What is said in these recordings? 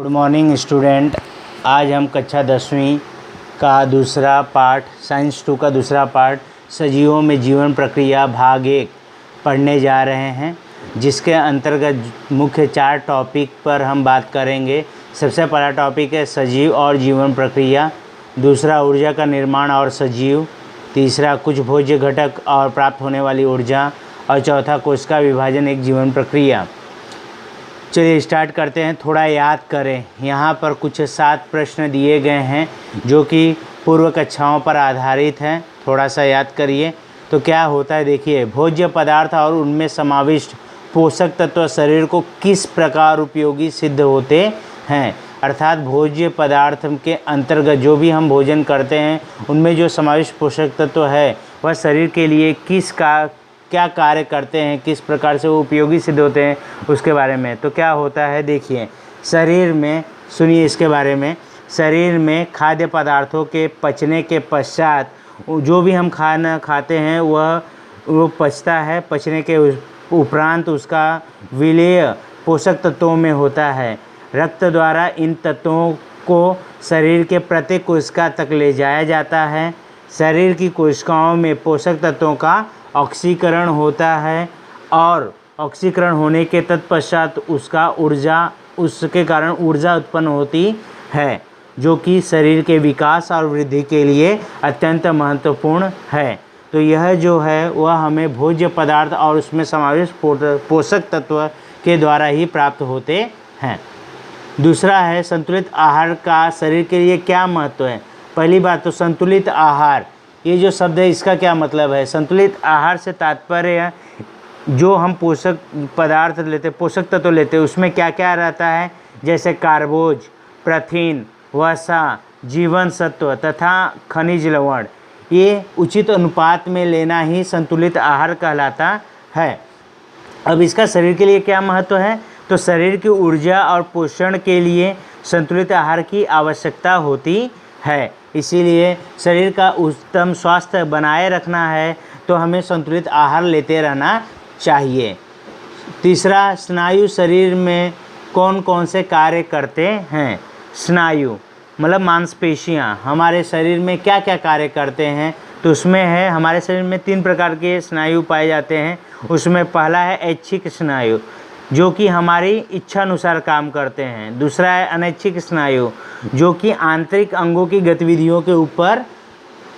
Good morning student. आज हम कक्षा 10वीं का दूसरा पार्ट साइंस 2 का दूसरा पार्ट सजीवों में जीवन प्रक्रिया भाग 1 पढ़ने जा रहे हैं, जिसके अंतर्गत मुख्य 4 टॉपिक पर हम बात करेंगे। सबसे पहला टॉपिक है सजीव और जीवन प्रक्रिया, दूसरा ऊर्जा का निर्माण और सजीव, तीसरा कुछ भोज्य घटक और प्राप्त होने वाली ऊर्जा, और चौथा कोशिका विभाजन एक जीवन प्रक्रिया। चलिए स्टार्ट करते हैं। थोड़ा याद करें, यहाँ पर कुछ 7 प्रश्न दिए गए हैं जो कि पूर्व कक्षाओं पर आधारित हैं। थोड़ा सा याद करिए तो क्या होता है। देखिए, भोज्य पदार्थ और उनमें समाविष्ट पोषक तत्व शरीर को किस प्रकार उपयोगी सिद्ध होते हैं। अर्थात भोज्य पदार्थ के अंतर्गत जो भी हम भोजन करते हैं उनमें जो समाविष्ट पोषक तत्व है वह शरीर के लिए क्या कार्य करते हैं, किस प्रकार से वो उपयोगी सिद्ध होते हैं, उसके बारे में। तो क्या होता है, देखिए शरीर में, सुनिए इसके बारे में। शरीर में खाद्य पदार्थों के पचने के पश्चात जो भी हम खाना खाते हैं वो पचता है। पचने के उपरांत उसका विलय पोषक तत्वों में होता है। रक्त द्वारा इन तत्वों को शरीर के प्रत्येक कोशिका तक ले जाया जाता है। शरीर की कोशिकाओं में पोषक तत्वों का ऑक्सीकरण होता है और ऑक्सीकरण होने के तत्पश्चात उसके कारण ऊर्जा उत्पन्न होती है, जो कि शरीर के विकास और वृद्धि के लिए अत्यंत महत्वपूर्ण है। तो यह जो है वह हमें भोज्य पदार्थ और उसमें समाविष्ट पोषक तत्व के द्वारा ही प्राप्त होते हैं। दूसरा है संतुलित आहार का शरीर के लिए क्या महत्व है। पहली बात तो संतुलित आहार, ये जो शब्द है इसका क्या मतलब है। संतुलित आहार से तात्पर्य जो हम पोषक पदार्थ लेते, पोषक तत्व लेते हैं, उसमें क्या क्या रहता है, जैसे कार्बोज, प्रोटीन, वसा, जीवन सत्व तथा खनिज लवण, ये उचित अनुपात में लेना ही संतुलित आहार कहलाता है। अब इसका शरीर के लिए क्या महत्व है, तो शरीर की ऊर्जा और पोषण के लिए संतुलित आहार की आवश्यकता होती है। इसीलिए शरीर का उत्तम स्वास्थ्य बनाए रखना है तो हमें संतुलित आहार लेते रहना चाहिए। तीसरा, स्नायु शरीर में कौन कौन से कार्य करते हैं। स्नायु मतलब मांसपेशियां हमारे शरीर में क्या क्या कार्य करते हैं, तो उसमें है हमारे शरीर में 3 प्रकार के स्नायु पाए जाते हैं। उसमें पहला है ऐच्छिक स्नायु, जो कि हमारी इच्छा अनुसार काम करते हैं। दूसरा है अनैच्छिक स्नायु, जो कि आंतरिक अंगों की गतिविधियों के ऊपर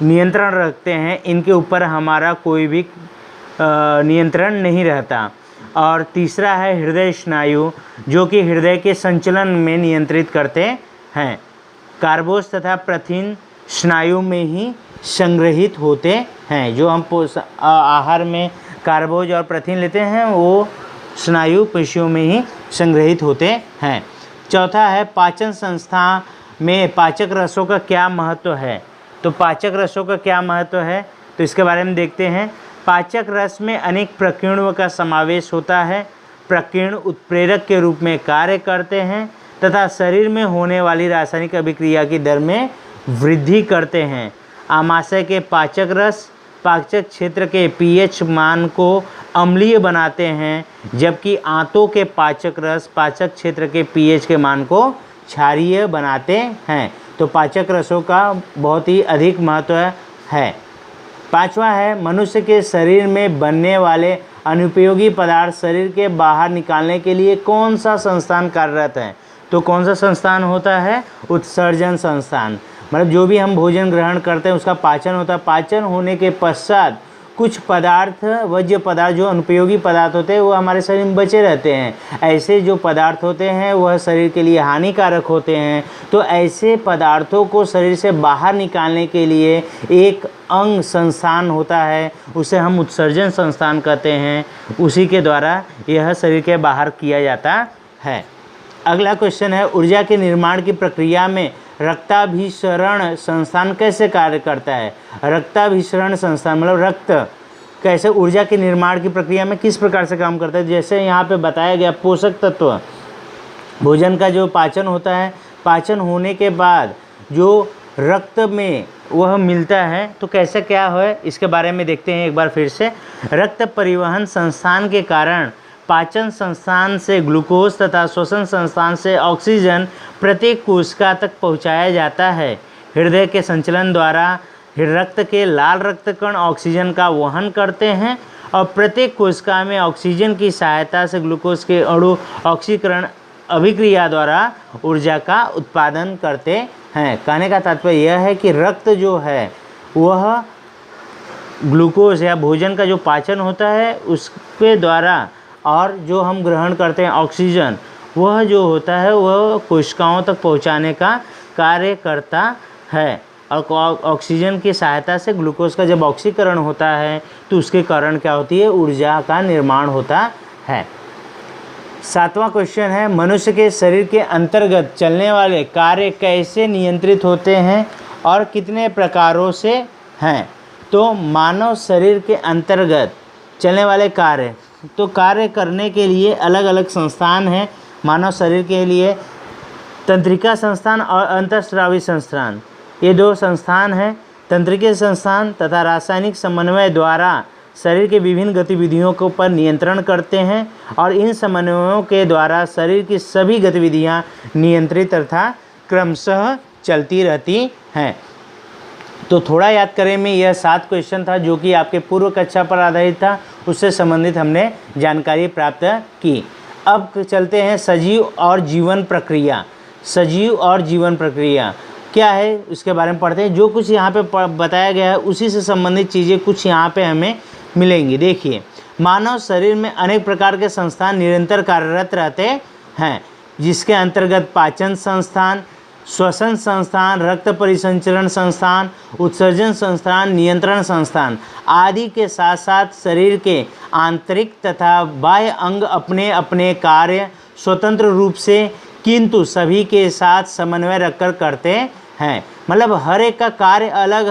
नियंत्रण रखते हैं, इनके ऊपर हमारा कोई भी नियंत्रण नहीं रहता। और तीसरा है हृदय स्नायु, जो कि हृदय के संचलन में नियंत्रित करते हैं। कार्बोज तथा प्रोटीन स्नायु में ही संग्रहित होते हैं। जो हम आहार में कार्बोज और प्रोटीन लेते हैं वो स्नायु पेशियों में ही संग्रहित होते हैं। चौथा है पाचन संस्था में पाचक रसों का क्या महत्व है। तो पाचक रसों का क्या महत्व है, तो इसके बारे में देखते हैं। पाचक रस में अनेक प्रकीर्णों का समावेश होता है। प्रकीर्ण उत्प्रेरक के रूप में कार्य करते हैं तथा शरीर में होने वाली रासायनिक अभिक्रिया की दर में वृद्धि करते हैं। आमाशय के पाचक रस पाचक क्षेत्र के पीएच मान को अम्लीय बनाते हैं, जबकि आंतों के पाचक रस पाचक क्षेत्र के पीएच के मान को क्षारीय बनाते हैं। तो पाचक रसों का बहुत ही अधिक महत्व है। पांचवा है मनुष्य के शरीर में बनने वाले अनुपयोगी पदार्थ शरीर के बाहर निकालने के लिए कौन सा संस्थान कार्यरत है। तो कौन सा संस्थान होता है, उत्सर्जन संस्थान। मतलब जो भी हम भोजन ग्रहण करते हैं उसका पाचन होता है। पाचन होने के पश्चात कुछ पदार्थ, वर्ज्य पदार्थ, जो अनुपयोगी पदार्थ होते हैं वो हमारे शरीर में बचे रहते हैं। ऐसे जो पदार्थ होते हैं वह शरीर के लिए हानिकारक होते हैं। तो ऐसे पदार्थों को शरीर से बाहर निकालने के लिए एक अंग संस्थान होता है, उसे हम उत्सर्जन संस्थान कहते हैं। उसी के द्वारा यह शरीर के बाहर किया जाता है। अगला क्वेश्चन है ऊर्जा के निर्माण की प्रक्रिया में रक्ताभिसरण संस्थान कैसे कार्य करता है। रक्ताभिसरण संस्थान मतलब रक्त कैसे ऊर्जा के निर्माण की प्रक्रिया में किस प्रकार से काम करता है। जैसे यहाँ पे बताया गया पोषक तत्व, भोजन का जो पाचन होता है, पाचन होने के बाद जो रक्त में वह मिलता है, तो कैसे क्या है इसके बारे में देखते हैं एक बार फिर से। रक्त परिवहन संस्थान के कारण पाचन संस्थान से ग्लूकोज तथा श्वसन संस्थान से ऑक्सीजन प्रत्येक कोशिका तक पहुंचाया जाता है। हृदय के संचलन द्वारा रक्त के लाल रक्त कण ऑक्सीजन का वहन करते हैं और प्रत्येक कोशिका में ऑक्सीजन की सहायता से ग्लूकोज के अणु ऑक्सीकरण अभिक्रिया द्वारा ऊर्जा का उत्पादन करते हैं। कहने का तात्पर्य यह है कि रक्त जो है वह ग्लूकोज या भोजन का जो पाचन होता है उसके द्वारा, और जो हम ग्रहण करते हैं ऑक्सीजन, वह जो होता है वह कोशिकाओं तक पहुंचाने का कार्य करता है। और ऑक्सीजन की सहायता से ग्लूकोज का जब ऑक्सीकरण होता है तो उसके कारण क्या होती है, ऊर्जा का निर्माण होता है। 7वां क्वेश्चन है, मनुष्य के शरीर के अंतर्गत चलने वाले कार्य कैसे नियंत्रित होते हैं और कितने प्रकारों से हैं। तो मानव शरीर के अंतर्गत चलने वाले कार्य, तो कार्य करने के लिए अलग अलग संस्थान हैं मानव शरीर के लिए। तंत्रिका संस्थान और अंतःस्रावी संस्थान, ये 2 संस्थान हैं। तंत्रिका संस्थान तथा रासायनिक समन्वय द्वारा शरीर के विभिन्न गतिविधियों के ऊपर नियंत्रण करते हैं और इन समन्वयों के द्वारा शरीर की सभी गतिविधियां नियंत्रित तथा क्रमशः चलती रहती हैं। तो थोड़ा याद करें में यह 7 क्वेश्चन था जो कि आपके पूर्व कक्षा पर आधारित था, उससे संबंधित हमने जानकारी प्राप्त की। अब चलते हैं सजीव और जीवन प्रक्रिया। सजीव और जीवन प्रक्रिया क्या है उसके बारे में पढ़ते हैं। जो कुछ यहाँ पे बताया गया है उसी से संबंधित चीज़ें कुछ यहाँ पे हमें मिलेंगी। देखिए, मानव शरीर में अनेक प्रकार के संस्थान निरंतर कार्यरत रहते हैं, जिसके अंतर्गत पाचन संस्थान, श्वसन संस्थान, रक्त परिसंचरण संस्थान, उत्सर्जन संस्थान, नियंत्रण संस्थान आदि के साथ साथ शरीर के आंतरिक तथा बाह्य अंग अपने अपने कार्य स्वतंत्र रूप से किंतु सभी के साथ समन्वय रखकर करते हैं। मतलब हर एक का कार्य अलग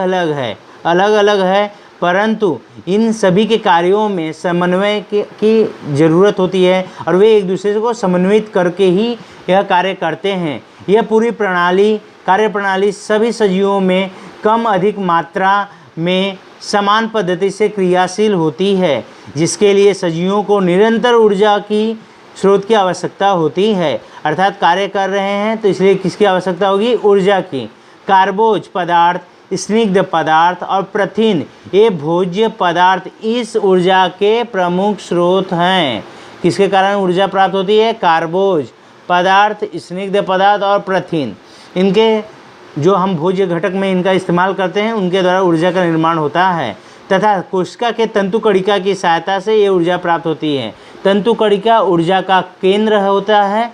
अलग है, परंतु इन सभी के कार्यों में समन्वय की ज़रूरत होती है और वे एक दूसरे को समन्वित करके ही यह कार्य करते हैं। यह पूरी कार्य प्रणाली सभी सजीवों में कम अधिक मात्रा में समान पद्धति से क्रियाशील होती है, जिसके लिए सजीवों को निरंतर ऊर्जा की स्रोत की आवश्यकता होती है। अर्थात कार्य कर रहे हैं तो इसलिए किसकी आवश्यकता होगी, ऊर्जा की। कार्बोज पदार्थ, स्निग्ध पदार्थ और प्रथिन, ये भोज्य पदार्थ इस ऊर्जा के प्रमुख स्रोत हैं। किसके कारण ऊर्जा प्राप्त होती है, कार्बोज पदार्थ, स्निग्ध पदार्थ और प्रथिन, इनके जो हम भोज्य घटक में इनका इस्तेमाल करते हैं उनके द्वारा ऊर्जा का निर्माण होता है। तथा कोशिका के तंतु कणिका की सहायता से ये ऊर्जा प्राप्त होती है। तंतु कणिका ऊर्जा का केंद्र होता है,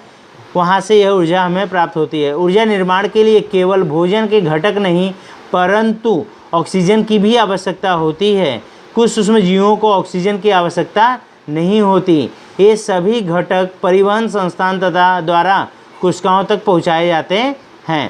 वहाँ से यह ऊर्जा हमें प्राप्त होती है। ऊर्जा निर्माण के लिए केवल भोजन के घटक नहीं परंतु ऑक्सीजन की भी आवश्यकता होती है। कुछ सूक्ष्म जीवों को ऑक्सीजन की आवश्यकता नहीं होती। ये सभी घटक परिवहन संस्थान तथा द्वारा कोशिकाओं तक पहुँचाए जाते हैं।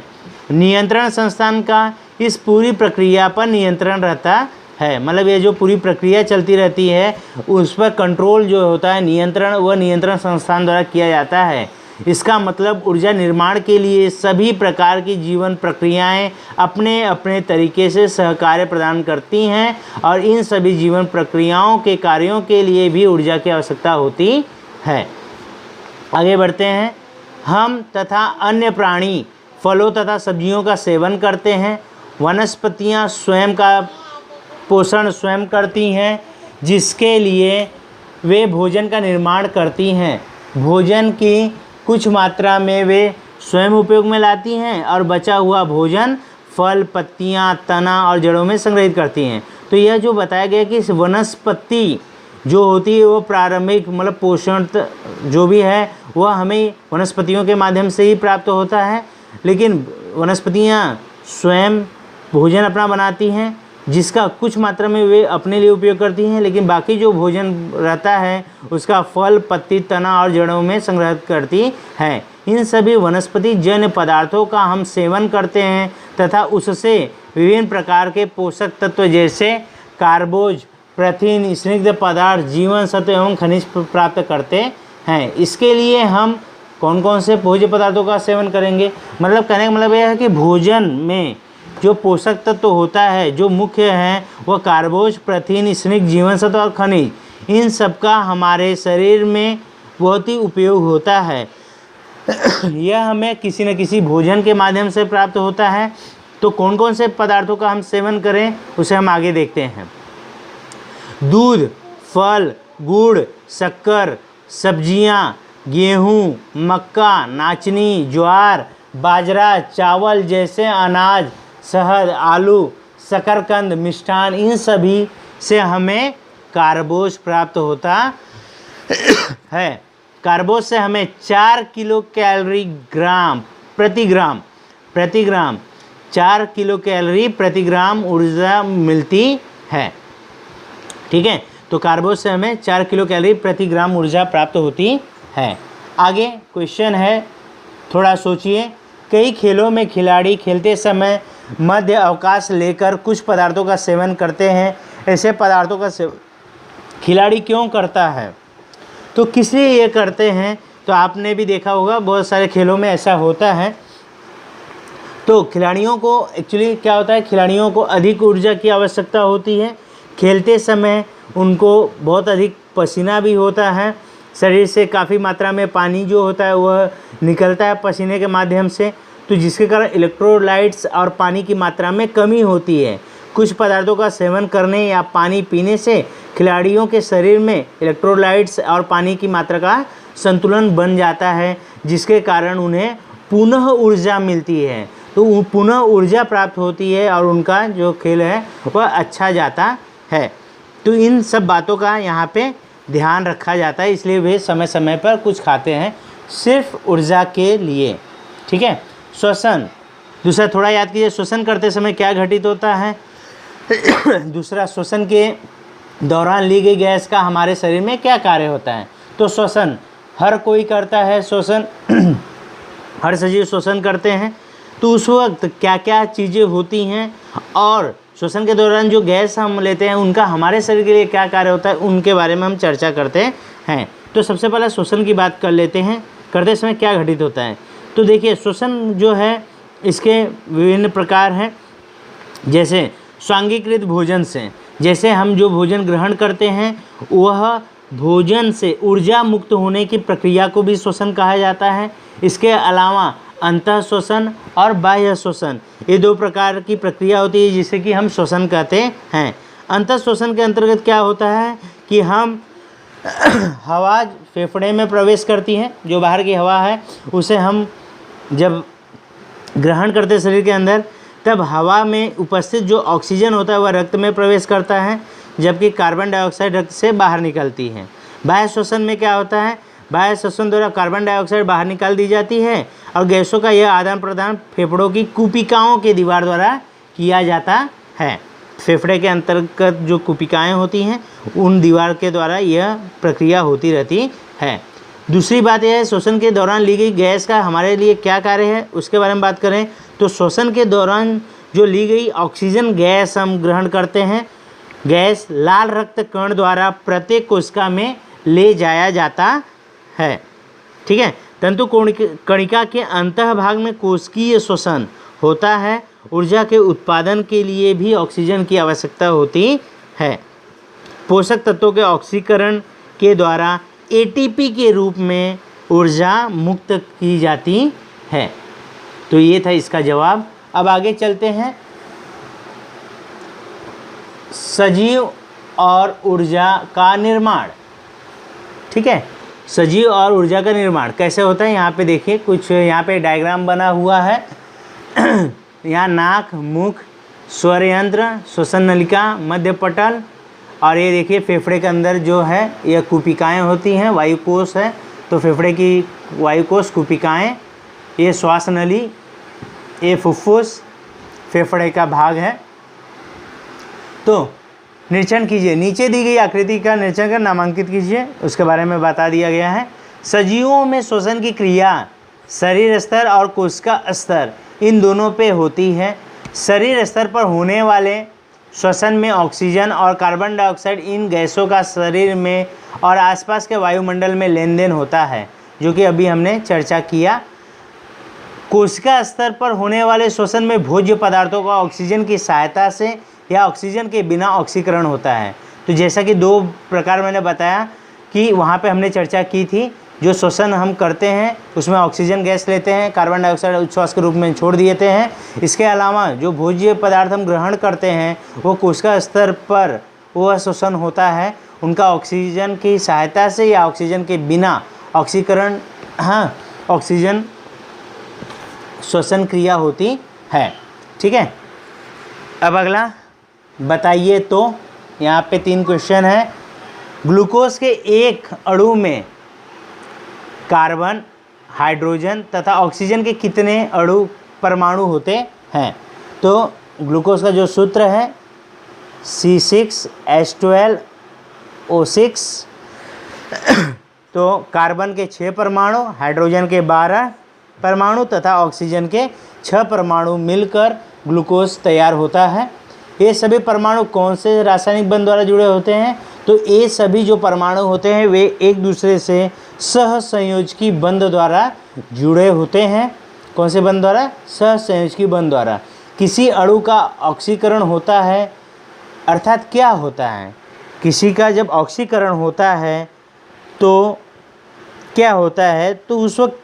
नियंत्रण संस्थान का इस पूरी प्रक्रिया पर नियंत्रण रहता है। मतलब ये जो पूरी प्रक्रिया चलती रहती है उस पर कंट्रोल जो होता है, नियंत्रण, वह नियंत्रण संस्थान द्वारा किया जाता है। इसका मतलब ऊर्जा निर्माण के लिए सभी प्रकार की जीवन प्रक्रियाएं अपने अपने तरीके से सहकार्य प्रदान करती हैं और इन सभी जीवन प्रक्रियाओं के कार्यों के लिए भी ऊर्जा की आवश्यकता होती है। आगे बढ़ते हैं। हम तथा अन्य प्राणी फलों तथा सब्जियों का सेवन करते हैं। वनस्पतियां स्वयं का पोषण स्वयं करती हैं, जिसके लिए वे भोजन का निर्माण करती हैं। भोजन की कुछ मात्रा में वे स्वयं उपयोग में लाती हैं और बचा हुआ भोजन फल, पत्तियां, तना और जड़ों में संग्रहित करती हैं। तो यह जो बताया गया कि इस वनस्पति जो होती है वो प्रारंभिक मतलब पोषण जो भी है वह हमें वनस्पतियों के माध्यम से ही प्राप्त होता है, लेकिन वनस्पतियां स्वयं भोजन अपना बनाती हैं जिसका कुछ मात्रा में वे अपने लिए उपयोग करती हैं, लेकिन बाकी जो भोजन रहता है उसका फल, पत्ती, तना और जड़ों में संग्रहित करती हैं। इन सभी वनस्पति जन्य पदार्थों का हम सेवन करते हैं तथा उससे विभिन्न प्रकार के पोषक तत्व जैसे कार्बोज, प्रथिन, स्निग्ध पदार्थ, जीवन सत्व एवं खनिज प्राप्त करते हैं। इसके लिए हम कौन कौन से भोज्य पदार्थों का सेवन करेंगे, मतलब कहने का मतलब यह है कि भोजन में जो पोषक तत्व होता है जो मुख्य हैं वह कार्बोज, प्रथिन, स्निग्ध, जीवन सत्व और खनिज, इन सब का हमारे शरीर में बहुत ही उपयोग होता है। यह हमें किसी न किसी भोजन के माध्यम से प्राप्त होता है। तो कौन कौन से पदार्थों का हम सेवन करें उसे हम आगे देखते हैं। दूध, फल, गुड़, शक्कर, सब्जियां, गेहूँ, मक्का, नाचनी, ज्वार, बाजरा, चावल जैसे अनाज, शहद, आलू, शकरकंद, मिष्ठान, इन सभी से हमें कार्बोज प्राप्त होता है। कार्बोज से हमें 4 किलो कैलोरी प्रति ग्राम 4 किलो कैलोरी प्रति ग्राम ऊर्जा मिलती है। ठीक है, तो कार्बोज से हमें 4 किलो कैलोरी प्रति ग्राम ऊर्जा प्राप्त होती है। आगे क्वेश्चन है, थोड़ा सोचिए। कई खेलों में खिलाड़ी खेलते समय मध्य अवकाश लेकर कुछ पदार्थों का सेवन करते हैं। ऐसे पदार्थों का सेवन खिलाड़ी क्यों करता है, तो किस लिए ये करते हैं? तो आपने भी देखा होगा बहुत सारे खेलों में ऐसा होता है। तो खिलाड़ियों को एक्चुअली क्या होता है, खिलाड़ियों को अधिक ऊर्जा की आवश्यकता होती है। खेलते समय उनको बहुत अधिक पसीना भी होता है, शरीर से काफ़ी मात्रा में पानी जो होता है वह निकलता है पसीने के माध्यम से, तो जिसके कारण इलेक्ट्रोलाइट्स और पानी की मात्रा में कमी होती है। कुछ पदार्थों का सेवन करने या पानी पीने से खिलाड़ियों के शरीर में इलेक्ट्रोलाइट्स और पानी की मात्रा का संतुलन बन जाता है, जिसके कारण उन्हें पुनः ऊर्जा मिलती है। तो पुनः ऊर्जा प्राप्त होती है और उनका जो खेल है वह अच्छा जाता है। तो इन सब बातों का यहाँ पे ध्यान रखा जाता है, इसलिए वे समय समय पर कुछ खाते हैं सिर्फ ऊर्जा के लिए। ठीक है। श्वसन, दूसरा थोड़ा याद कीजिए, श्वसन करते समय क्या घटित होता है। दूसरा, श्वसन के दौरान ली गई गैस का हमारे शरीर में क्या कार्य होता है। तो श्वसन हर कोई करता है, श्वसन हर सजीव श्वसन करते हैं। तो उस वक्त क्या क्या चीज़ें होती हैं और श्वसन के दौरान जो गैस हम लेते हैं उनका हमारे शरीर के लिए क्या कार्य होता है, उनके बारे में हम चर्चा करते हैं। तो सबसे पहले श्वसन की बात कर लेते हैं, करते समय क्या घटित होता है। तो देखिए, श्वसन जो है इसके विभिन्न प्रकार हैं। जैसे स्वांगीकृत भोजन से, जैसे हम जो भोजन ग्रहण करते हैं वह भोजन से ऊर्जा मुक्त होने की प्रक्रिया को भी श्वसन कहा जाता है। इसके अलावा अंतः श्वसन और बाह्य श्वसन, ये दो प्रकार की प्रक्रिया होती है जिसे कि हम श्वसन कहते हैं। अंतः श्वसन के अंतर्गत क्या होता है कि हम हवा फेफड़े में प्रवेश करती है, जो बाहर की हवा है उसे हम जब ग्रहण करते हैं शरीर के अंदर, तब हवा में उपस्थित जो ऑक्सीजन होता है वह रक्त में प्रवेश करता है, जबकि कार्बन डाइऑक्साइड रक्त से बाहर निकलती है। बाह्य श्वसन में क्या होता है, बाह्य श्वसन द्वारा कार्बन डाइऑक्साइड बाहर निकाल दी जाती है और गैसों का यह आदान प्रदान फेफड़ों की कुपिकाओं के दीवार द्वारा किया जाता है। फेफड़े के अंतर्गत जो कुपिकाएँ होती हैं उन दीवार के द्वारा यह प्रक्रिया होती रहती है। दूसरी बात यह है, श्वसन के दौरान ली गई गैस का हमारे लिए क्या कार्य है उसके बारे में बात करें तो श्वसन के दौरान जो ली गई ऑक्सीजन गैस हम ग्रहण करते हैं, गैस लाल रक्त कण द्वारा प्रत्येक कोशिका में ले जाया जाता है। ठीक है। तंतु कणिका के अंतः भाग में कोशिकीय श्वसन होता है। ऊर्जा के उत्पादन के लिए भी ऑक्सीजन की आवश्यकता होती है। पोषक तत्वों के ऑक्सीकरण के द्वारा एटीपी के रूप में ऊर्जा मुक्त की जाती है। तो ये था इसका जवाब। अब आगे चलते हैं, सजीव और ऊर्जा का निर्माण। ठीक है, सजीव और ऊर्जा का निर्माण कैसे होता है, यहाँ पे देखिए कुछ यहाँ पे डायग्राम बना हुआ है। यहाँ नाक, मुख, स्वर यंत्र, श्वसन नलिका, मध्य पटल और ये देखिए फेफड़े के अंदर जो है यह कुपिकाएँ होती हैं, वायुकोश है। तो फेफड़े की वायुकोश, कुपिकाएँ, ये श्वास नली, ये फुफ्फुस फेफड़े का भाग है। तो निरीक्षण कीजिए, नीचे दी गई आकृति का निरीक्षण कर नामांकित कीजिए, उसके बारे में बता दिया गया है। सजीवों में श्वसन की क्रिया शरीर स्तर और कोशिका स्तर इन दोनों पे होती है। शरीर स्तर पर होने वाले श्वसन में ऑक्सीजन और कार्बन डाइऑक्साइड इन गैसों का शरीर में और आसपास के वायुमंडल में लेन देन होता है, जो कि अभी हमने चर्चा किया। कोशिका स्तर पर होने वाले श्वसन में भोज्य पदार्थों का ऑक्सीजन की सहायता से या ऑक्सीजन के बिना ऑक्सीकरण होता है। तो जैसा कि दो प्रकार मैंने बताया कि वहाँ पे हमने चर्चा की थी जो श्वसन हम करते हैं उसमें ऑक्सीजन गैस लेते हैं, कार्बन डाइऑक्साइड उच्छ्वास के रूप में छोड़ देते हैं। इसके अलावा जो भोज्य पदार्थ हम ग्रहण करते हैं वो कोशिका स्तर पर वह श्वसन होता है, उनका ऑक्सीजन की सहायता से या ऑक्सीजन के बिना ऑक्सीकरण ऑक्सीजन श्वसन क्रिया होती है। ठीक है, अब अगला बताइए, तो यहाँ पे 3 क्वेश्चन है। ग्लूकोज के एक अणु में कार्बन, हाइड्रोजन तथा ऑक्सीजन के कितने अणु परमाणु होते हैं? तो ग्लूकोज का जो सूत्र है C6H12O6, तो कार्बन के 6 परमाणु, हाइड्रोजन के 12 परमाणु तथा ऑक्सीजन के 6 परमाणु मिलकर ग्लूकोज तैयार होता है। ये सभी परमाणु कौन से रासायनिक बंध द्वारा जुड़े होते हैं? तो ये सभी जो परमाणु होते हैं वे एक दूसरे से सहसंयोजकी बंध द्वारा जुड़े होते हैं। कौन से बंध द्वारा? सहसंयोजकी बंध द्वारा। किसी अणु का ऑक्सीकरण होता है, अर्थात क्या होता है, किसी का जब ऑक्सीकरण होता है तो क्या होता है, तो उस वक्त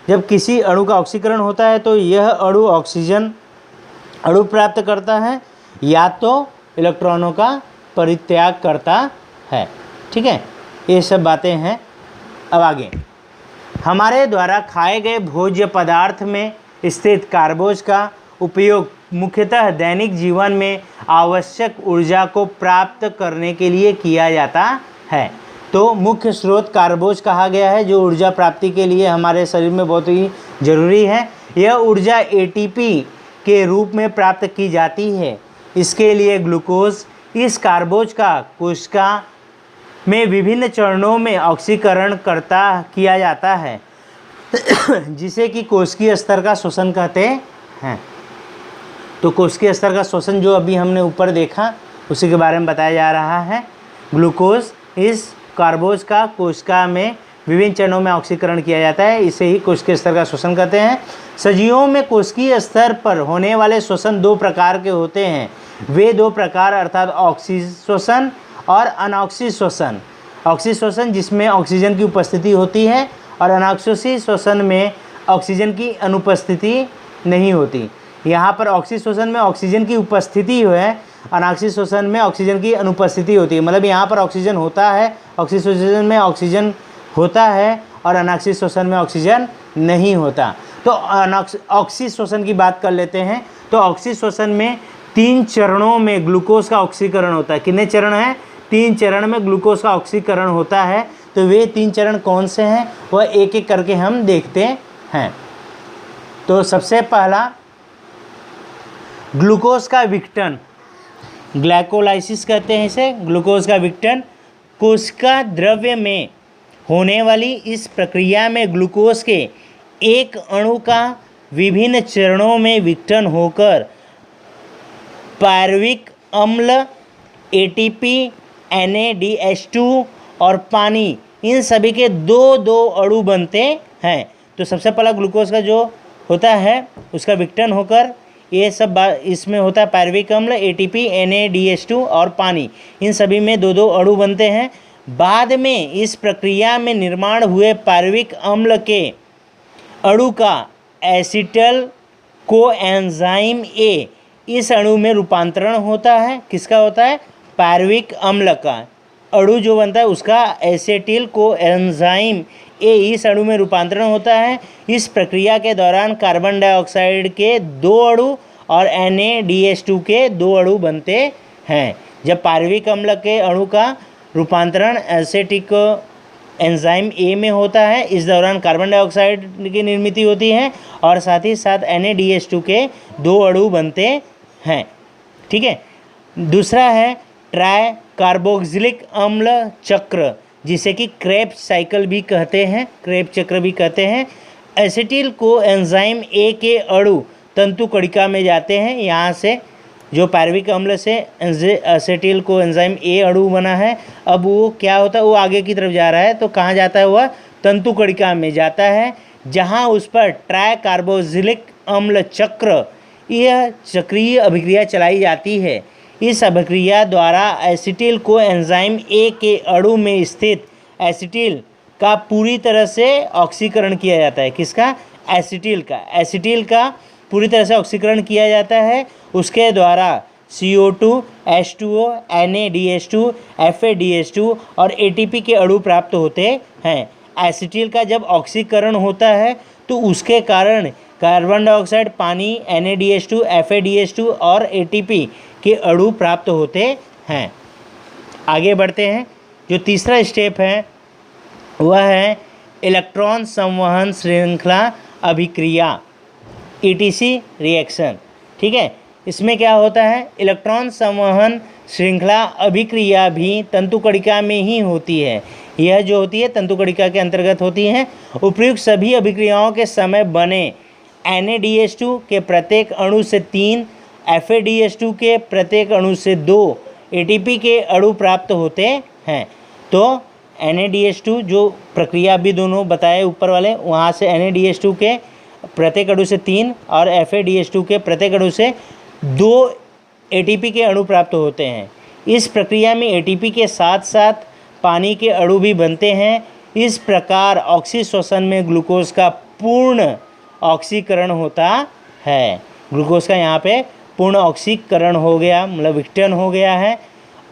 जब किसी अणु का ऑक्सीकरण होता है तो यह अणु ऑक्सीजन अणु प्राप्त करता है या तो इलेक्ट्रॉनों का परित्याग करता है। ठीक है, ये सब बातें हैं। अब आगे, हमारे द्वारा खाए गए भोज्य पदार्थ में स्थित कार्बोज का उपयोग मुख्यतः दैनिक जीवन में आवश्यक ऊर्जा को प्राप्त करने के लिए किया जाता है। तो मुख्य स्रोत कार्बोज कहा गया है, जो ऊर्जा प्राप्ति के लिए हमारे शरीर में बहुत ही ज़रूरी है। यह ऊर्जा एटीपी के रूप में प्राप्त की जाती है। इसके लिए ग्लूकोज इस कार्बोज का कोशिका में विभिन्न चरणों में ऑक्सीकरण किया जाता है जिसे कि कोशिकीय स्तर का श्वसन कहते हैं। तो कोशिकीय स्तर का श्वसन जो अभी हमने ऊपर देखा उसी के बारे में बताया जा रहा है। ग्लूकोज इस कार्बोज का कोशिका में विभिन्न चरणों में ऑक्सीकरण किया जाता है, इसे ही कोशिकीय स्तर का श्वसन कहते हैं। सजीवों में कोशिकीय स्तर पर होने वाले श्वसन 2 प्रकार के होते हैं। वे 2 प्रकार अर्थात ऑक्सी श्वसन और अनॉक्सी श्वसन। ऑक्सी श्वसन जिसमें ऑक्सीजन की उपस्थिति होती है और अनॉक्सी श्वसन में ऑक्सीजन की अनुपस्थिति नहीं होती। यहाँ पर ऑक्सी श्वसन में ऑक्सीजन की उपस्थिति है, अनॉक्सी श्वसन में ऑक्सीजन की अनुपस्थिति होती है। मतलब यहाँ पर ऑक्सीजन होता है, ऑक्सी श्वसन में ऑक्सीजन होता है और अनॉक्सी श्वसन में ऑक्सीजन नहीं होता। तो ऑक्सी श्वसन की बात कर लेते हैं। तो ऑक्सी श्वसन में 3 चरणों में ग्लूकोज का ऑक्सीकरण होता है। कितने चरण हैं? 3 चरण में ग्लूकोज का ऑक्सीकरण होता है। तो वे 3 चरण कौन से हैं वह एक एक करके हम देखते हैं। तो सबसे पहला ग्लूकोज का विघटन, ग्लाइकोलाइसिस कहते हैं इसे। ग्लूकोज का विघटन कोशिका द्रव्य में होने वाली इस प्रक्रिया में ग्लूकोज के एक अणु का विभिन्न चरणों में विघटन होकर पायरुविक अम्ल, एटीपी, NADH2 और पानी, इन सभी के 2 अणु बनते हैं। तो सबसे पहला ग्लूकोज का जो होता है उसका विघटन होकर ये सब इसमें होता है पायरुविक अम्ल, ATP, NADH2 और पानी, इन सभी में 2 अणु बनते हैं। बाद में इस प्रक्रिया में निर्माण हुए पायरुविक अम्ल के अणु का एसिटल कोएंजाइम A इस अणु में रूपांतरण होता है। किसका होता है? पायरुविक अम्ल का अणु जो बनता है उसका एसिटिल कोएंजाइम A इस अणु में रूपांतरण होता है। इस प्रक्रिया के दौरान कार्बन डाइऑक्साइड के 2 अणु और NADH2 के 2 अणु बनते हैं। जब पायरुविक अम्ल के अणु का रूपांतरण एसिटिक एंजाइम A में होता है, इस दौरान कार्बन डाइऑक्साइड की निर्मित होती है और साथ ही साथ NADH2 के 2 अणु बनते हैं। ठीक है, दूसरा है ट्राई कार्बोक्सिलिक अम्ल चक्र, जिसे कि क्रेब्स साइकिल भी कहते हैं, क्रेब्स चक्र भी कहते हैं। एसिटिल को एंजाइम A के अणु तंतु कणिका में जाते हैं। यहाँ से जो पायरुविक अम्ल से एसिटिल को एंजाइम A अणु बना है, अब वो क्या होता है, वो आगे की तरफ जा रहा है। तो कहाँ जाता है? वह तंतु कणिका में जाता है, जहाँ उस पर ट्राई कार्बोक्सिलिक अम्ल चक्र, यह चक्रीय अभिक्रिया चलाई जाती है। इस अभिक्रिया द्वारा एसिटिल को एंजाइम A के अणु में स्थित एसिटिल का पूरी तरह से ऑक्सीकरण किया जाता है। किसका? एसिटिल का। एसिटिल का पूरी तरह से ऑक्सीकरण किया जाता है। उसके द्वारा CO2, H2O, NaDH2, FADH2 और ATP के अणु प्राप्त होते हैं। एसिटिल का जब ऑक्सीकरण होता है तो उसके कारण कार्बन डाइऑक्साइड, पानी, NaDH2, FADH2 और ATP के अणु प्राप्त होते हैं। आगे बढ़ते हैं। जो तीसरा स्टेप है वह है इलेक्ट्रॉन संवहन श्रृंखला अभिक्रिया, ETC रिएक्शन। ठीक है, इसमें क्या होता है? इलेक्ट्रॉन संवहन श्रृंखला अभिक्रिया भी तंतुकणिका में ही होती है। यह जो होती है तंतुकणिका के अंतर्गत होती है। उपयुक्त सभी अभिक्रियाओं के समय बने NaDH2 के प्रत्येक अणु से 3, FADH2 के प्रत्येक अणु से 2 ATP के अणु प्राप्त होते हैं। तो NaDH2 जो प्रक्रिया भी दोनों बताए ऊपर वाले, वहाँ से NaDH2 के प्रत्येक अणु से 3 और FADH2 के प्रत्येक अणु से 2 ATP के अणु प्राप्त होते हैं। इस प्रक्रिया में ATP के साथ साथ पानी के अणु भी बनते हैं। इस प्रकार ऑक्सीश्वसन में ग्लूकोज का पूर्ण ऑक्सीकरण होता है। ग्लूकोज का यहाँ पे पूर्ण ऑक्सीकरण हो गया, मतलब विघटन हो गया है,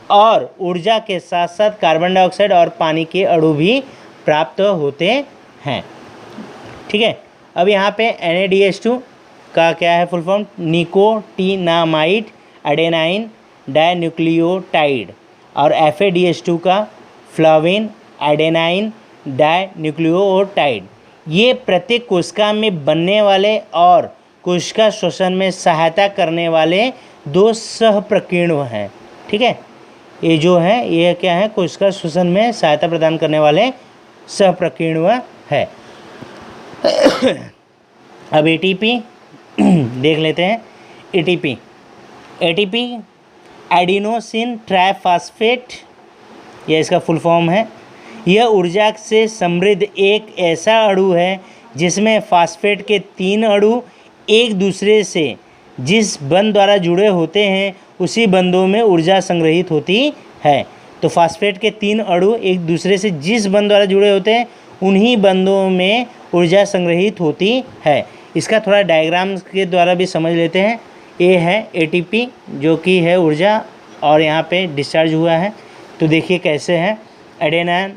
और ऊर्जा के साथ साथ कार्बन डाइऑक्साइड और पानी के अणु भी प्राप्त होते हैं। ठीक है, अब यहाँ पे NaDH2 का क्या है full form? Nicotinamide adenine dinucleotide, और FADH2 का फ्लाविन एडेनाइन डाइन्यूक्लियोटाइड। ये प्रत्येक कोशिका में बनने वाले और कोशिका श्वसन में सहायता करने वाले 2 सहप्रकीर्णव हैं। ठीक है, ये जो है ये क्या है? कोशिका श्वसन में सहायता प्रदान करने वाले सहप्रकीर्णव है। अब ATP देख लेते हैं। ATP एडिनोसिन ट्राइफॉस्फेट, यह इसका फुल फॉर्म है। यह ऊर्जा से समृद्ध एक ऐसा अणु है जिसमें फास्फेट के 3 अणु एक दूसरे से जिस बंध द्वारा जुड़े होते हैं उसी बंधों में ऊर्जा संग्रहित होती है। तो फास्फेट के 3 अणु एक दूसरे से जिस बंध द्वारा जुड़े होते हैं उन्हीं बंधों में ऊर्जा संग्रहित होती है। इसका थोड़ा डायग्राम के द्वारा भी समझ लेते हैं। ये है ATP जो कि है ऊर्जा, और यहाँ पे डिस्चार्ज हुआ है। तो देखिए कैसे है, एडेनाइन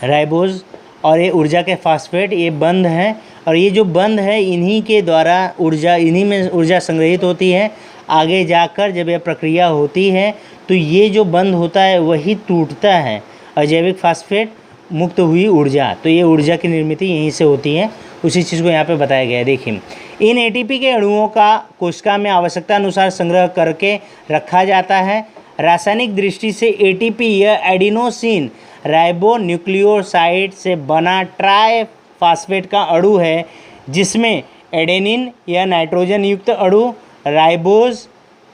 राइबोज और ये ऊर्जा के फास्फेट, ये बंध है, और ये जो बंध है इन्हीं के द्वारा ऊर्जा, इन्हीं में ऊर्जा संग्रहित होती है। आगे जाकर जब यह प्रक्रिया होती है तो ये जो बंध होता है वही टूटता है, और जैविक फास्फेट मुक्त हुई ऊर्जा, तो ये ऊर्जा की निर्मित यहीं से होती है। उसी चीज़ को यहाँ पे बताया गया है। देखिए, इन ATP के अणुओं का कोशिका में आवश्यकता अनुसार संग्रह करके रखा जाता है। रासायनिक दृष्टि से ATP यह एडिनोसिन राइबोन्यूक्लियोसाइड से बना ट्राइफॉस्फेट का अणु है, जिसमें एडेनिन या नाइट्रोजन युक्त अणु, राइबोज,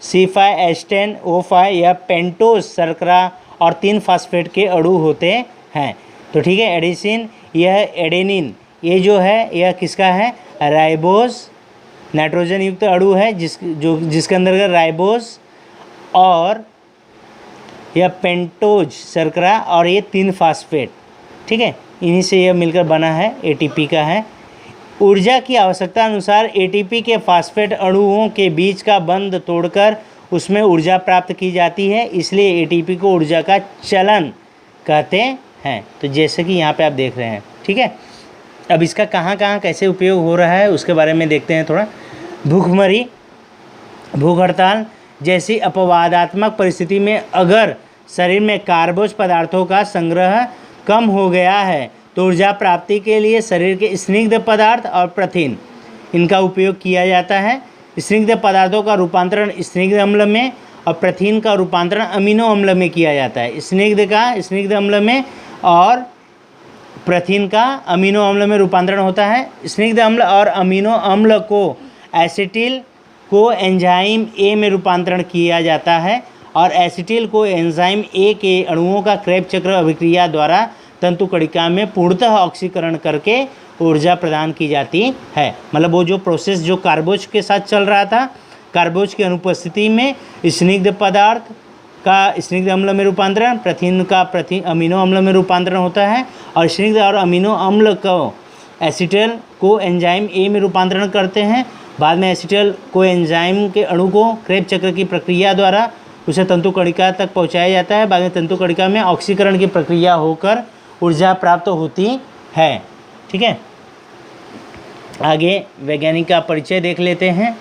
C5H10O5 या पेंटोज शर्करा और 3 फास्फेट के अणु होते हैं। तो ठीक है, एडिसिन, यह एडेनिन, ये जो है यह किसका है? राइबोज, नाइट्रोजन युक्त अणु है जिसके अंदर राइबोज और यह पेंटोज शर्करा और ये 3 फास्फेट। ठीक है, इन्हीं से यह मिलकर बना है, ATP का है। ऊर्जा की आवश्यकता अनुसार ATP के फास्फेट अणुओं के बीच का बंध तोड़कर उसमें ऊर्जा प्राप्त की जाती है, इसलिए ATP को ऊर्जा का चलन कहते हैं। तो जैसे कि यहाँ पे आप देख रहे हैं। ठीक है, अब इसका कहाँ कहाँ कैसे उपयोग हो रहा है उसके बारे में देखते हैं थोड़ा। भूखमरी, भूख हड़ताल जैसी अपवादात्मक परिस्थिति में अगर शरीर में कार्बोज पदार्थों का संग्रह कम हो गया है तो ऊर्जा प्राप्ति के लिए शरीर के स्निग्ध पदार्थ और प्रथिन, इनका उपयोग किया जाता है। स्निग्ध पदार्थों का रूपांतरण स्निग्ध अम्ल में और प्रथिन का रूपांतरण अमीनो अम्ल में किया जाता है। स्निग्ध का स्निग्ध अम्ल में और प्रथिन का अमीनो अम्ल में रूपांतरण होता है। स्निग्ध अम्ल और अमीनो अम्ल को एसिटिल को एंजाइम A में रूपांतरण किया जाता है, और एसिटिल को एंजाइम A के अणुओं का क्रेब्स चक्र अभिक्रिया द्वारा तंतुकणिका में पूर्णतः ऑक्सीकरण करके ऊर्जा प्रदान की जाती है। मतलब वो जो प्रोसेस जो कार्बोज के साथ चल रहा था, कार्बोज की अनुपस्थिति में स्निग्ध पदार्थ का स्निग्ध अम्ल में रूपांतरण, प्रथिन का अमीनो अम्ल में रूपांतरण होता है, और स्निग्ध और अमीनो अम्ल को एसिटल को एंजाइम ए में रूपांतरण करते हैं। बाद में एसिटल को एंजाइम के अणु को क्रेब चक्र की प्रक्रिया द्वारा उसे तंतु कणिका तक पहुंचाया जाता है। बाद में तंतु कणिका में ऑक्सीकरण की प्रक्रिया होकर ऊर्जा प्राप्त होती है। ठीक है, आगे वैज्ञानिक का परिचय देख लेते हैं।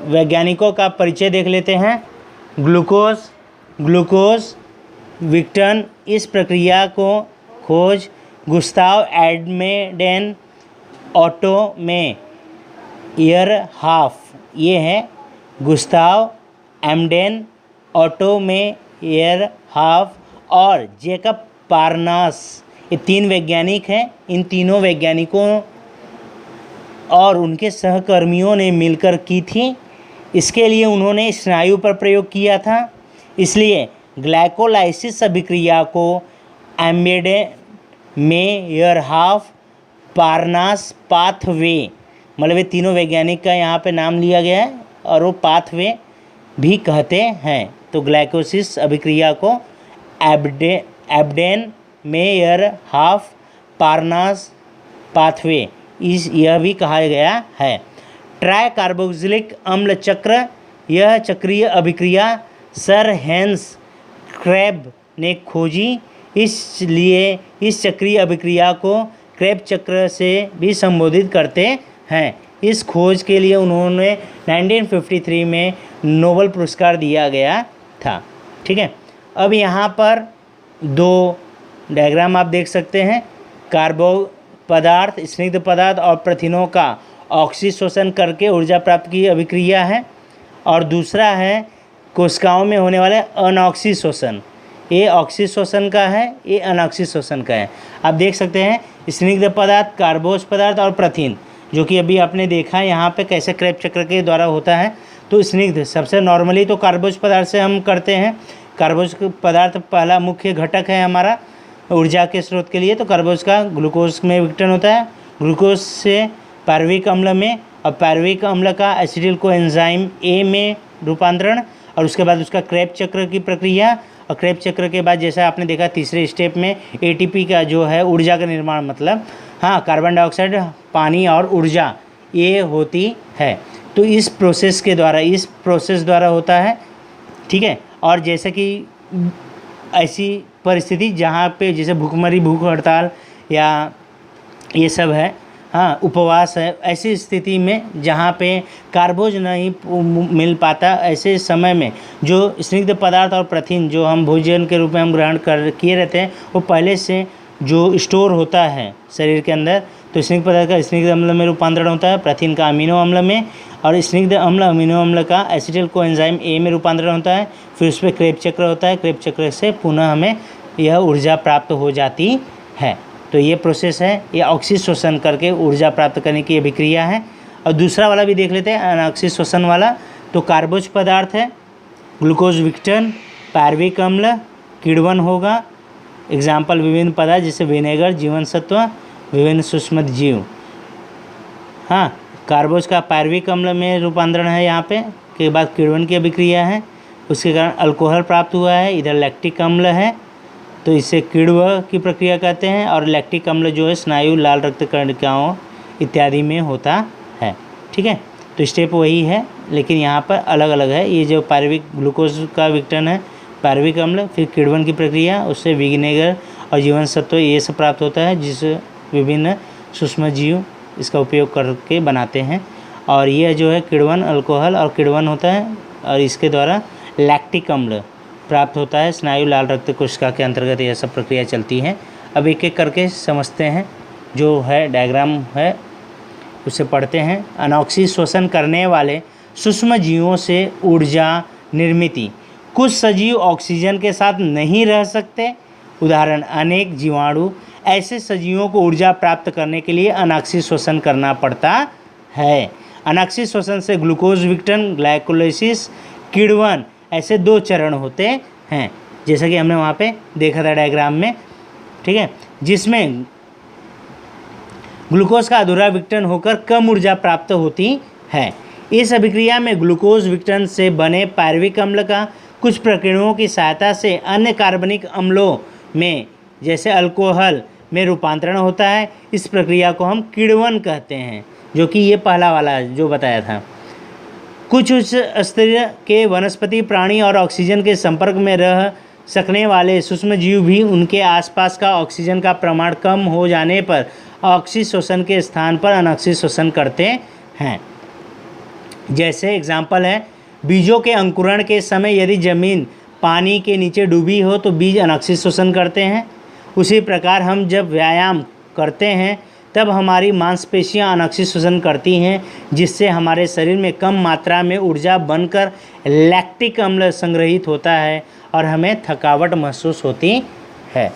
वैज्ञानिकों का परिचय देख लेते हैं। ग्लूकोज विक्टन, इस प्रक्रिया को खोज गुस्ताव एडमेडेन ऑटो में एयरहाफ, ये है गुस्ताव एमडेन ऑटो में एयरहाफ और जेकब पारनास, ये 3 वैज्ञानिक हैं। इन तीनों वैज्ञानिकों और उनके सहकर्मियों ने मिलकर की थी। इसके लिए उन्होंने स्नायु पर प्रयोग किया था। इसलिए ग्लाइकोलाइसिस अभिक्रिया को एम्बेडेन में एयरहाफ पारनास पाथवे, मतलब ये तीनों वैज्ञानिक का यहाँ पे नाम लिया गया है और वो पाथवे भी कहते हैं। तो ग्लाइकोसिस अभिक्रिया को एब्डेन में एयरहाफ पारनास पाथवे यह भी कहा गया है। ट्राई कार्बोक्सिलिक अम्ल चक्र, यह चक्रीय अभिक्रिया सर हेंस क्रेब ने खोजी, इसलिए इस चक्रीय अभिक्रिया को क्रेब चक्र से भी संबोधित करते हैं। इस खोज के लिए उन्होंने 1953 में नोबेल पुरस्कार दिया गया था। ठीक है, अब यहाँ पर 2 डायग्राम आप देख सकते हैं। कार्बो पदार्थ, स्निग्ध पदार्थ और प्रथिनों का ऑक्सीशोषण करके ऊर्जा प्राप्त की अभिक्रिया है, और दूसरा है कोशिकाओं में होने वाले अनऑक्सीशोषण। ये ऑक्सीशोषण का है, ये अनऑक्सीशोषण का है। आप देख सकते हैं स्निग्ध पदार्थ, कार्बोज पदार्थ और प्रथिन, जो कि अभी आपने देखा है यहाँ पे कैसे क्रेब चक्र के द्वारा होता है। तो स्निग्ध सबसे नॉर्मली तो कार्बोज पदार्थ से हम करते हैं। कार्बोज पदार्थ पहला मुख्य घटक है हमारा ऊर्जा के स्रोत के लिए। तो कार्बोज का ग्लूकोज में विघटन होता है, ग्लूकोज से पार्विक अम्ल में, और पार्विक अम्ल का एसिटिल को एंजाइम ए में रूपांतरण, और उसके बाद उसका क्रेब चक्र की प्रक्रिया, और क्रेब चक्र के बाद जैसा आपने देखा तीसरे स्टेप में एटीपी का जो है ऊर्जा का निर्माण, मतलब कार्बन डाइऑक्साइड, पानी और ऊर्जा ये होती है। तो इस प्रोसेस द्वारा होता है। ठीक है, और जैसे कि ऐसी परिस्थिति जहाँ पे जैसे भूखमरी, भूख हड़ताल या ये सब है, उपवास है, ऐसी स्थिति में जहाँ पे कार्बोज नहीं मिल पाता, ऐसे समय में जो स्निग्ध पदार्थ और प्रथिन जो हम भोजन के रूप में हम ग्रहण किए रहते हैं, वो पहले से जो स्टोर होता है शरीर के अंदर, तो स्निग्ध पदार्थ का स्निग्ध अम्ल में रूपांतरण होता है, प्रथिन का अमीनो अम्ल में, और स्निग्ध अम्ल अमीनो अम्ल का एसिटिल को एंजाइम ए में रूपांतरण होता है। फिर उस पर क्रेब चक्र होता है, क्रेब चक्र से पुनः हमें यह ऊर्जा प्राप्त हो जाती है। तो ये प्रोसेस है, ये ऑक्सीशोषण करके ऊर्जा प्राप्त करने की अभिक्रिया है। और दूसरा वाला भी देख लेते हैं, अनऑक्सीशोषण वाला। तो कार्बोज पदार्थ है, ग्लूकोज विघटन, पार्विक अम्ल, किण्वन होगा। एग्जाम्पल विभिन्न पदार्थ जैसे विनेगर, जीवन सत्व, विभिन्न सूक्ष्म जीव। कार्बोज का पार्विक अम्ल में रूपांतरण है यहाँ पे, के बाद किण्वन की अभिक्रिया है, उसके कारण अल्कोहल प्राप्त हुआ है। इधर लैक्टिक अम्ल है, तो इसे किण्व की प्रक्रिया कहते हैं। और लैक्टिक अम्ल जो है स्नायु, लाल रक्त कणिकाओं इत्यादि में होता है। ठीक है, तो स्टेप वही है, लेकिन यहाँ पर अलग अलग है। ये जो पार्विक ग्लूकोज का विघटन है, पार्विक अम्ल, फिर किण्वन की प्रक्रिया, उससे विनेगर और जीवन सत्व ये सब प्राप्त होता है, जिस विभिन्न सूक्ष्म जीव इसका उपयोग करके बनाते हैं। और ये जो है किण्वन, अल्कोहल और किण्वन होता है, और इसके द्वारा लैक्टिक अम्ल प्राप्त होता है। स्नायु, लाल रक्त कोशिका के अंतर्गत यह सब प्रक्रिया चलती है। अब एक एक करके समझते हैं, जो है डायग्राम है उसे पढ़ते हैं। अनऑक्सीशोषण करने वाले सूक्ष्म जीवों से ऊर्जा निर्मिति। कुछ सजीव ऑक्सीजन के साथ नहीं रह सकते, उदाहरण अनेक जीवाणु। ऐसे सजीवों को ऊर्जा प्राप्त करने के लिए अनऑक्सीशोषण करना पड़ता है। अनऑक्सीशोषण से ग्लूकोज विघटन, ग्लाइकोलाइसिस, किण्वन, ऐसे 2 चरण होते हैं, जैसा कि हमने वहाँ पे देखा था डायग्राम में। ठीक है, जिसमें ग्लूकोज का अधूरा विघटन होकर कम ऊर्जा प्राप्त होती है। इस अभिक्रिया में ग्लूकोज विघटन से बने पायरुविक अम्ल का कुछ प्रक्रियाओं की सहायता से अन्य कार्बनिक अम्लों में जैसे अल्कोहल में रूपांतरण होता है। इस प्रक्रिया को हम किण्वन कहते हैं, जो कि ये पहला वाला जो बताया था। कुछ उच्च स्तरीय के वनस्पति प्राणी और ऑक्सीजन के संपर्क में रह सकने वाले सूक्ष्म जीव भी उनके आसपास का ऑक्सीजन का प्रमाण कम हो जाने पर ऑक्सीशोषण के स्थान पर अनॉक्सीशोषण करते हैं। जैसे एग्जाम्पल है, बीजों के अंकुरण के समय यदि जमीन पानी के नीचे डूबी हो तो बीज अनॉक्सीशोषण करते हैं। उसी प्रकार हम जब व्यायाम करते हैं तब हमारी मांसपेशियां अनॉक्सीशोषण करती हैं, जिससे हमारे शरीर में कम मात्रा में ऊर्जा बनकर लैक्टिक अम्ल संग्रहित होता है और हमें थकावट महसूस होती है।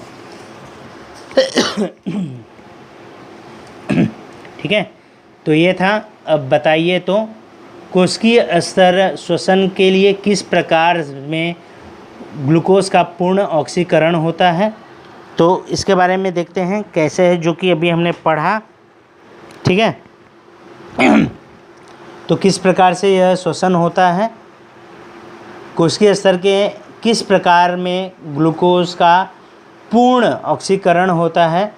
ठीक है, तो ये था। अब बताइए तो कोशिकीय स्तर श्वसन के लिए किस प्रकार में ग्लूकोज का पूर्ण ऑक्सीकरण होता है। तो इसके बारे में देखते हैं कैसे है, जो कि अभी हमने पढ़ा। ठीक है, तो किस प्रकार से यह श्वसन होता है, कोशिकीय स्तर के किस प्रकार में ग्लूकोज का पूर्ण ऑक्सीकरण होता है।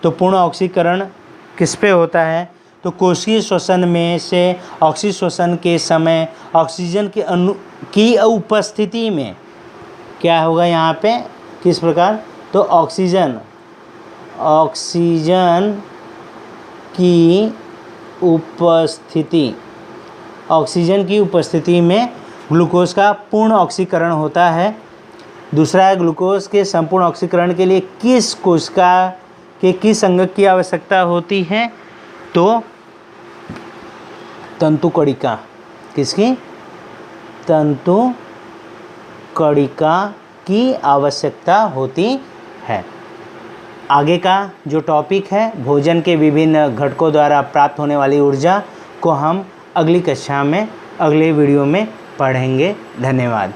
तो पूर्ण ऑक्सीकरण किस पे होता है, तो कोशिकीय श्वसन में से ऑक्सीशोषण के समय ऑक्सीजन की उपस्थिति में क्या होगा यहाँ पे, किस प्रकार, तो ऑक्सीजन की उपस्थिति में ग्लूकोज का पूर्ण ऑक्सीकरण होता है। दूसरा है, ग्लूकोज के संपूर्ण ऑक्सीकरण के लिए किस कोशिका के किस अंग की आवश्यकता होती है, तो तंतुकणिका। किसकी, तंतुकणिका की आवश्यकता होती है। आगे का जो टॉपिक है, भोजन के विभिन्न घटकों द्वारा प्राप्त होने वाली ऊर्जा को हम अगली कक्षा में अगले वीडियो में पढ़ेंगे। धन्यवाद।